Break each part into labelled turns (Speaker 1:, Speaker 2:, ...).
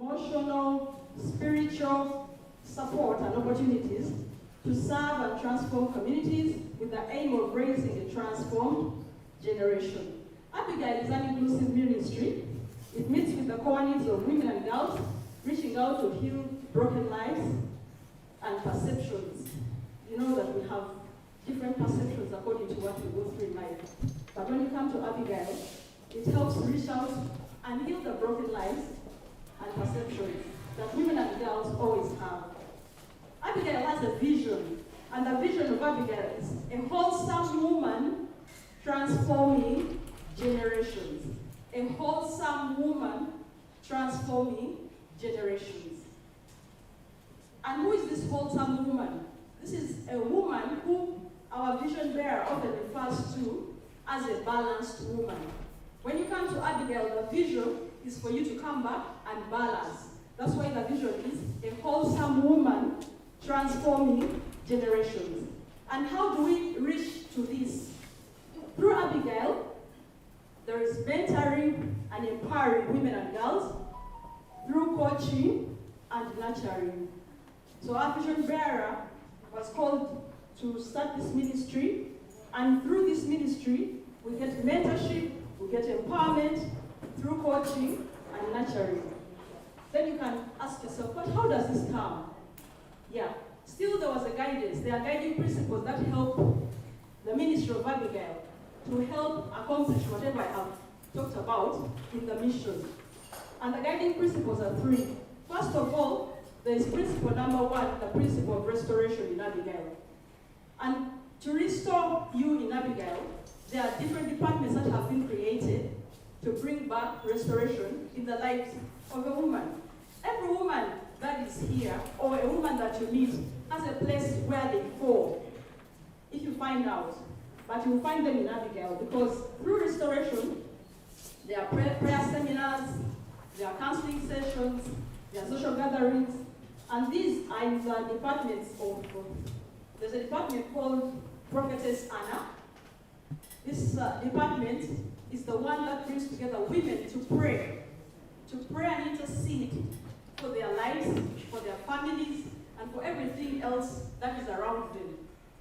Speaker 1: emotional, spiritual support and opportunities to serve and transform communities with the aim of raising a transformed generation. Abigail is an inclusive ministry. It meets with the core needs of women and girls, reaching out to heal broken lives and perceptions. You know that we have different perceptions according to what we go through in life. But when you come to Abigail, it helps reach out and heal the broken lives and perceptions that women and girls always have. Abigail has a vision, and the vision of Abigail is a wholesome woman transforming generations. A wholesome woman transforming generations. And who is this wholesome woman? This is a woman who our vision bearer often refers to as a balanced woman. When you come to Abigail, the vision is for you to come back and balance. That's why the vision is a wholesome woman transforming generations. And how do we reach to this? Through Abigail, there is mentoring and empowering women and girls through coaching and nurturing. So our vision bearer was called to start this ministry, and through this ministry, we get mentorship, we get empowerment through coaching and nurturing. Then you can ask yourself, but how does this come? Yeah, still there was a guidance. There are guiding principles that help the ministry of Abigail to help accomplish whatever I have talked about in the mission. And the guiding principles are three. First of all, there is principle number one, the principle of restoration in Abigail. And to restore you in Abigail, there are different departments that have been created to bring back restoration in the lives of a woman. Every woman that is here, or a woman that you meet, has a place where they fall, if you find out. But you will find them in Abigail, because through restoration, there are prayer seminars, there are counseling sessions, there are social gatherings, and these are in the departments of, there's a department called Prophetess Anna. This department is the one that brings together women to pray and intercede for their lives, for their families, and for everything else that is around them.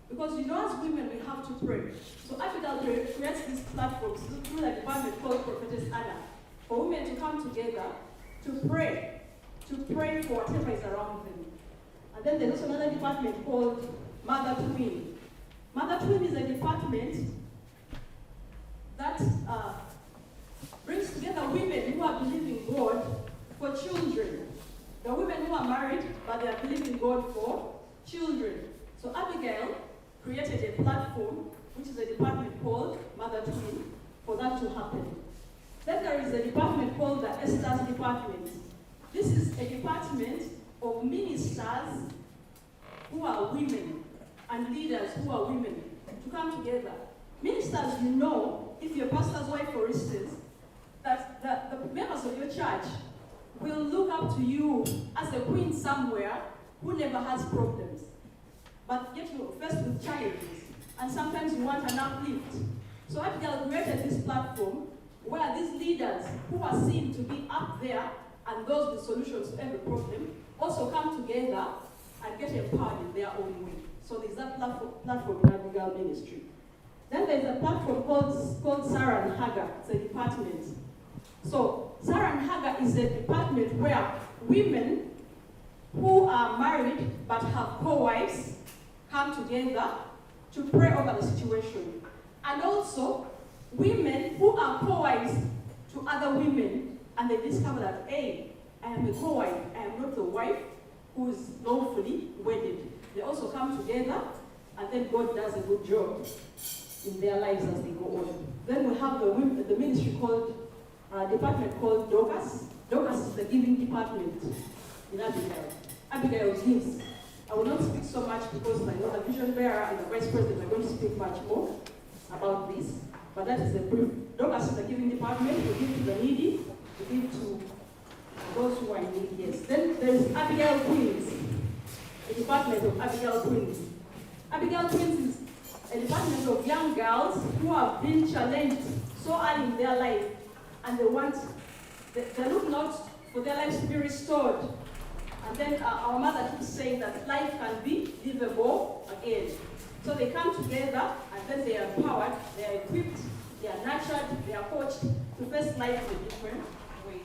Speaker 1: Because you know, as women, we have to pray. So Abigail creates these platforms through the department called Prophetess Anna, for women to come together to pray for whatever is around them. And then there's also another department called Mother Twin. Mother Twin is a department that brings together women who are believing God for children. The women who are married, but they are believing God for children. So Abigail created a platform, which is a department called Mother Twin, for that to happen. Then there is a department called the Esther's Department. This is a department of ministers who are women and leaders who are women to come together. Ministers, you know, if you're a pastor's wife, for instance, that the members of your church will look up to you as a queen somewhere who never has problems. But yet you're faced with challenges, and sometimes you want an uplift. So Abigail created this platform where these leaders who are seen to be up there and those with solutions to every problem also come together and get empowered in their own way. So there's that platform in Abigail Ministry. Then there's a platform called Sarah and Hagar. It's a department. So Sarah and Hagar is a department where women who are married but have co-wives come together to pray over the situation. And also, women who are co-wives to other women, and they discover that, hey, I am a co-wife, I am not the wife who is lawfully wedded. They also come together, and then God does a good job in their lives as they go on. Then we have the ministry called, department called Dorcas. Dorcas is the giving department in Abigail. Abigail gives. I will not speak so much because I know the vision bearer and the vice president are going to speak much more about this, but that is the brief. Dorcas is the giving department. We give to the needy, we give to those who are in need, yes. Then there is Abigail Queens, the department of Abigail Queens. Abigail Queens is a department of young girls who have been challenged so early in their life, and they look not for their lives to be restored. And then our mother keeps saying that life can be livable again. So they come together, and then they are empowered, they are equipped, they are nurtured, they are coached to face life in a different way.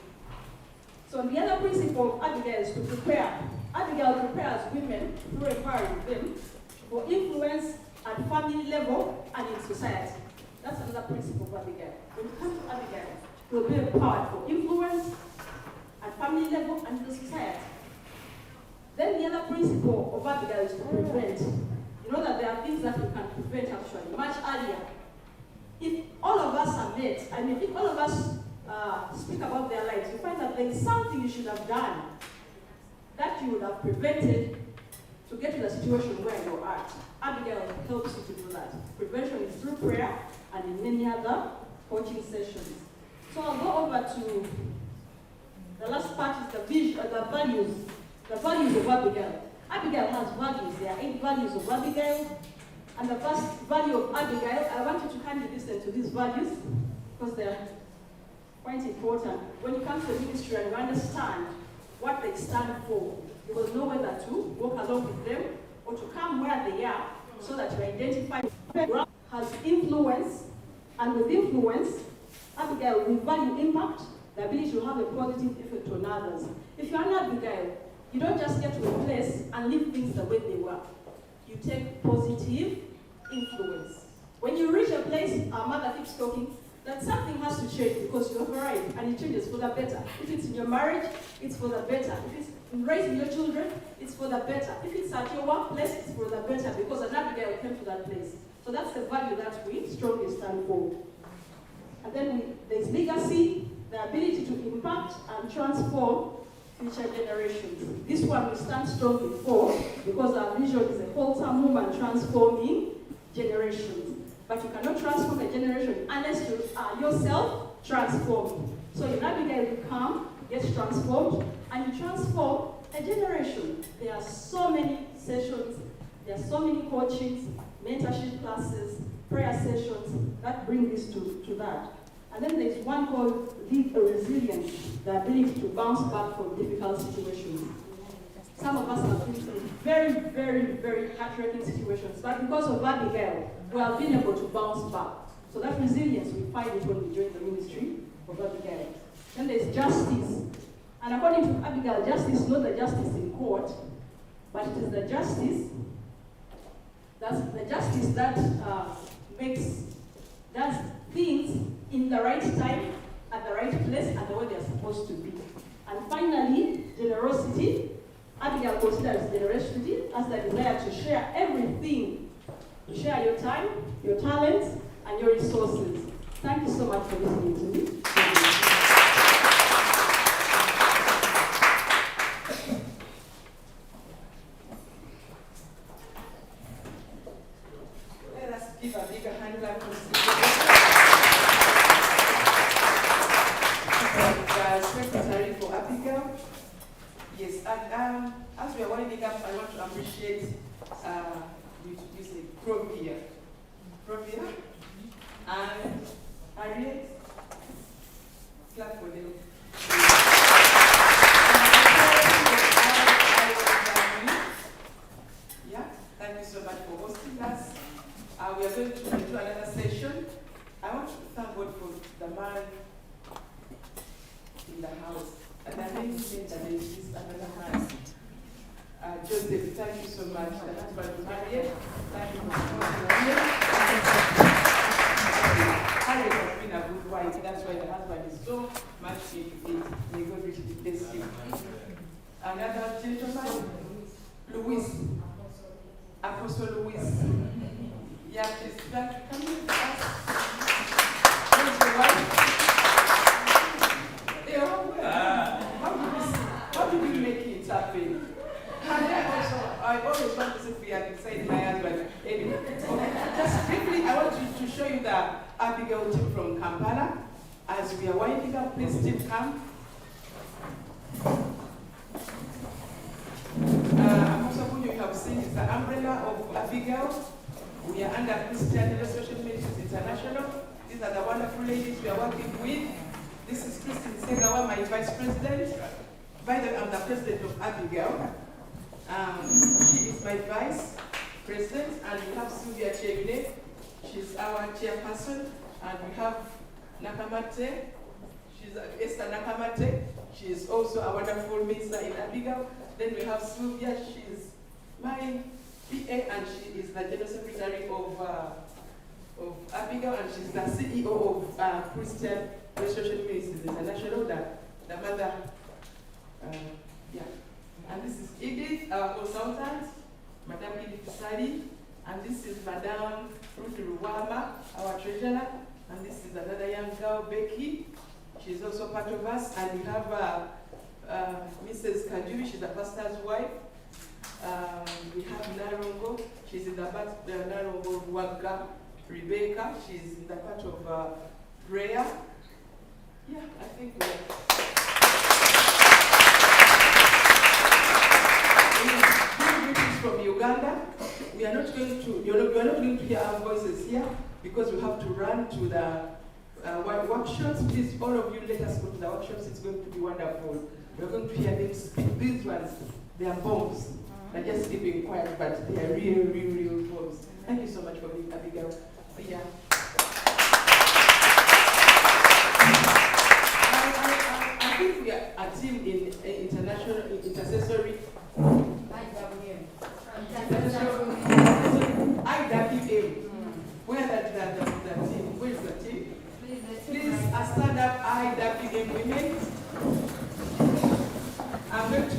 Speaker 1: So the other principle of Abigail is to prepare. Abigail prepares women through empowering them for influence at family level and in society. That's another principle of Abigail. When it comes to Abigail, you'll be empowered for influence at family level and in the society. Then the other principle of Abigail is to prevent. You know that there are things that we can prevent actually much earlier. If all of us are met, if all of us speak about their lives, you find that there is something you should have done that you would have prevented to get to the situation where you're at. Abigail helps you to do that. Prevention is through prayer and in many other coaching sessions. So I'll go over to the last part is the vision, the values of Abigail. Abigail has values. There are 8 values of Abigail. And the first value of Abigail, I want you to kindly listen to these values because they're quite important. When you come to the ministry and you understand what they stand for, you will know whether to walk along with them or to come where they are so that you identify has influence. And with influence, Abigail will value impact, the ability to have a positive effect on others. If you're an Abigail, you don't just get to a place and leave things the way they were. You take positive influence. When you reach a place, our mother keeps talking, that something has to change because you have arrived and it changes for the better. If it's in your marriage, it's for the better. If it's in raising your children, it's for the better. If it's at your workplace, it's for the better because an Abigail came to that place. So that's the value that we strongly stand for. And then there's legacy, the ability to impact and transform future generations. This one we stand strongly for because our vision is a wholesome woman transforming generations. But you cannot transform a generation unless you are yourself transformed. So in Abigail, you come, get transformed, and you transform a generation. There are so many sessions, there are so many coachings, mentorship classes, prayer sessions that bring this to that. And then there's one called resilience, the ability to bounce back from difficult situations. Some of us have been through very, very, very heartbreaking situations, but because of Abigail, we have been able to bounce back. So that resilience, we find it when we join the ministry of Abigail. Then there's justice. And according to Abigail, justice is not the justice in court, but it is the justice, that's the justice that does things in the right time, at the right place, and the way they're supposed to be. And finally, generosity. Abigail considers generosity as the desire to share everything, to share your time, your talents, and your resources. Thank you so much for listening to me.
Speaker 2: Let us give a bigger hand clap to Secretary for Abigail. Yes, and as we are winding up, I want to appreciate you say Provia and Harriet. Clap for them. Yeah, thank you so much for hosting us. We are going to do another session. I want to thank God for the man in the house. And I think that there is this another man. Joseph, thank you so much. The husband to Harriet. Thank you for coming here. Harriet has been a good wife. That's why the husband is so much in it. May God richly bless you. Another gentleman, Louis. Apostle Louis. Yeah, please, come here to us. Where's your wife? How did we make it happen? I always want to sit here and say my husband. Anyway, just briefly, I want to show you the Abigail team from Kampala. As we are winding up, please team come. Also, you have seen is the umbrella of Abigail. We are under Christian Illustration Ministries International. These are the wonderful ladies we are working with. This is Christine Segawa, my vice president. By the way, I'm the president of Abigail. She is my vice president, and we have Sylvia Chebine. She's our chairperson, and we have Nakamate. She's Esther Nakamate. She is also a wonderful minister in Abigail. Then we have Sylvia. She's my PA, and she is the general secretary of Abigail, and she's the CEO of Christian Restoration Ministries International, the mother. Yeah. And this is Edith, our consultant, Madame Edith Pisari, and this is Madame Ruth Ruwama, our treasurer, and this is another young girl, Becky. She's also part of us, and we have Mrs. Kajuri, she's the pastor's wife. We have Narongo, she's in the part Narongo Waga. Rebecca, she's in the part of prayer. Yeah, I think greetings from Uganda. We are not going to, you're not going to hear our voices here because we have to run to the workshops. Please, all of you, let us go to the workshops. It's going to be wonderful. We're going to hear them speak. These ones, they are bombs. They're just keeping quiet, but they are real bombs. Thank you so much for being Abigail. Yeah. I think we are a team in international intercessory. IWM. Where the team? Where is the team? Please stand up, IWM women. I'm going to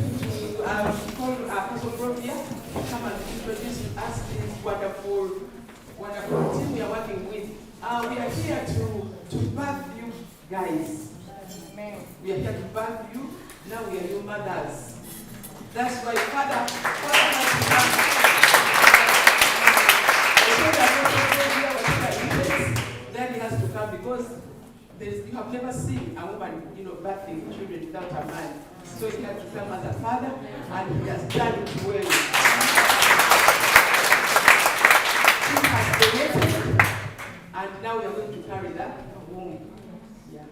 Speaker 2: call Apostle Provia to come and introduce us this wonderful team we are working with. We are here to birth you guys. Amen. We are here to birth you. Now we are your mothers. That's why Father has to come. Then he has to come because you have never seen a woman, birthing children without a man. So he had to come as a father, and he has done it well. He has donated, and now we are going to carry that home. Yeah.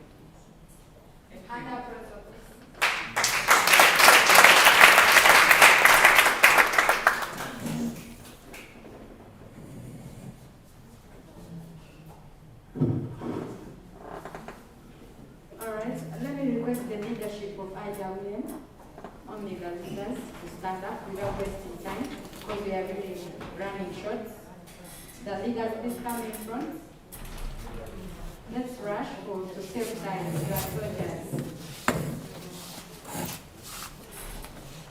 Speaker 3: All right, let me request the leadership of IWM, Omega leaders, to stand up without wasting time because we are really running short. The leaders, please come in front. Let's rush to save time. We are soldiers.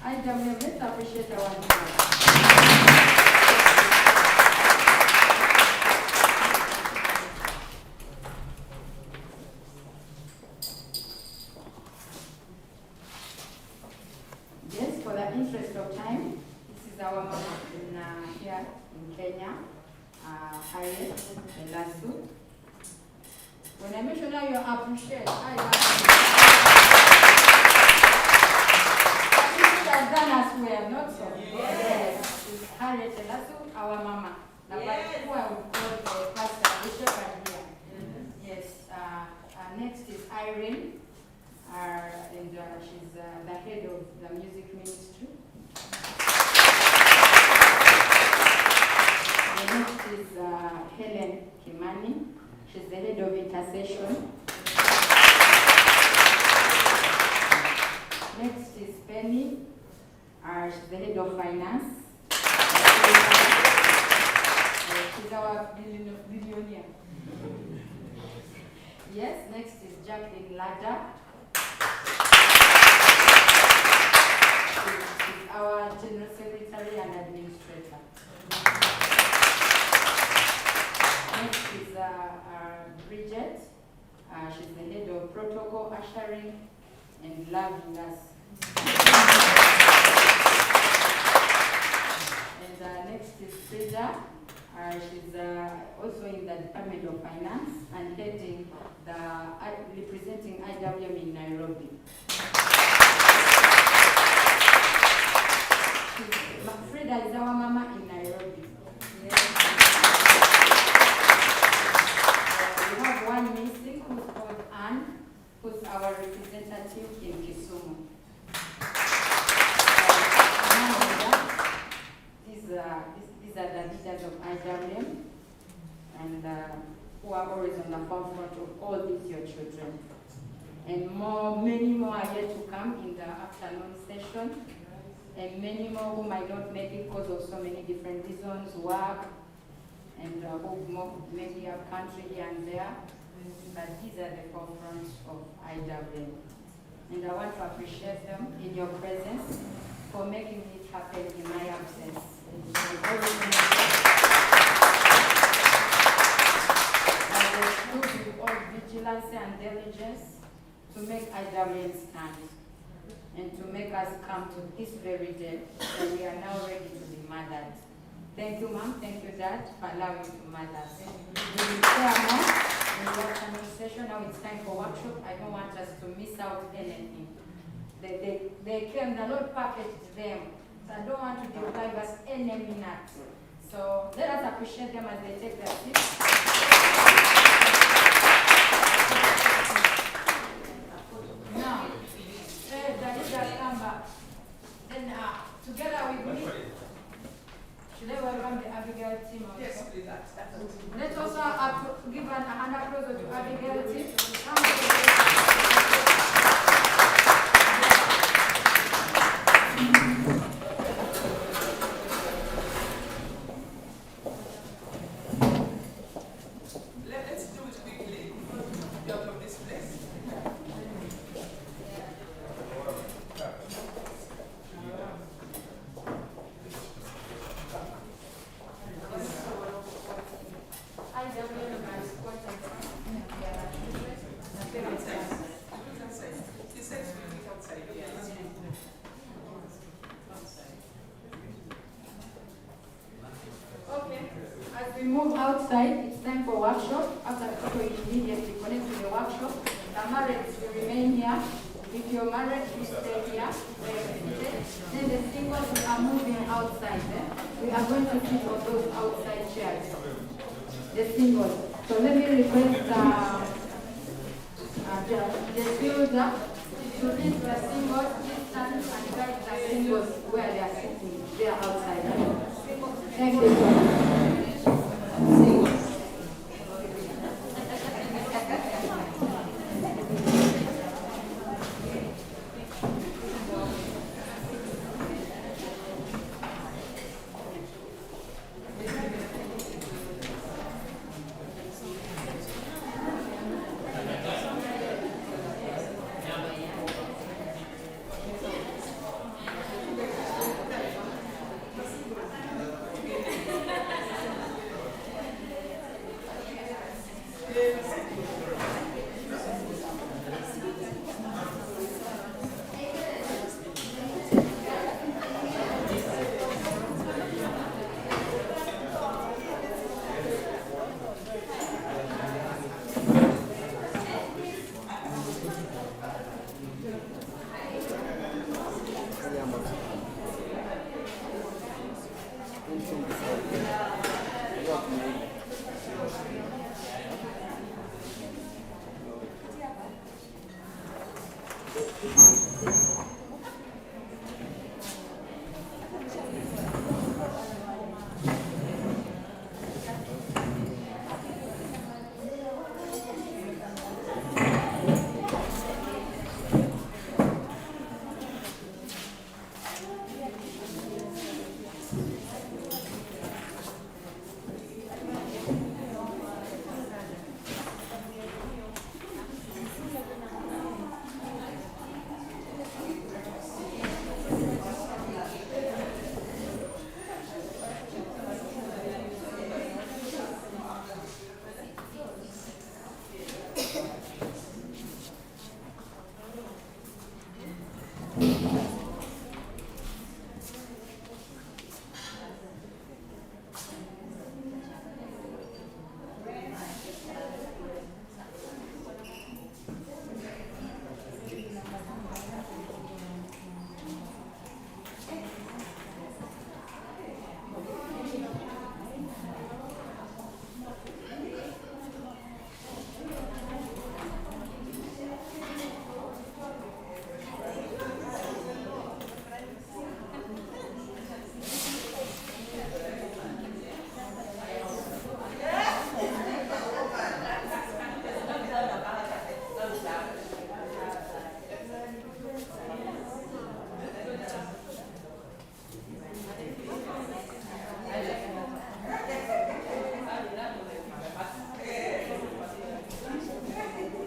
Speaker 3: IWM, let's appreciate our leaders. Yes, for the interest of time, this is our mama here in Kenya, Harriet and Lasu. When I mention that you appreciate, this has done us well, not so? Yes. It's Harriet and Lasu, our mama. Yes. Who I would call the pastor, Bishop here. Yes. Next is Irene, and she's the head of the music ministry. The next is Helen Kimani. She's the head of intercession. Next is Penny. She's the head of finance. She's our billionaire. Yes, next is Jacqueline Lada. She's our general secretary and administrator. Next is Bridget. She's the head of protocol, ushering, and loving us. And next is Frida. She's also in the Department of Finance and heading representing IWM in Nairobi. Frida is our mama in Nairobi. We have one missing who's called Anne, who's our representative in Kisumu. education, and many more who might not make it because of so many different reasons, work, and who maybe have country here and there. But these are the forefronts of IWM. And I want to appreciate them in your presence for making it happen in my absence. I will prove with all vigilance and diligence to make IWM stand and to make us come to this very day that we are now ready to be mothered. Thank you, Mom. Thank you, Dad, for allowing to mother us. We will share more in the afternoon session. Now it's time for workshop. I don't want us to miss out anything. They came, the Lord packaged them. So I don't want to deprive us any minute. So let us appreciate them as they take their seats. Now, Darija, come back. Then together with me, should I welcome the Abigail team also?
Speaker 2: Yes, please.
Speaker 3: Let's also give an hand applause to Abigail team.
Speaker 2: Let's do it quickly. Get out of this place.
Speaker 3: As we move outside, it's time for workshop. After people immediately connect to the workshop, the married will remain here. If you're married, you stay here. Then the singles are moving outside. We are going to sit on those outside chairs. The singles. So let me request the builder to lead the singles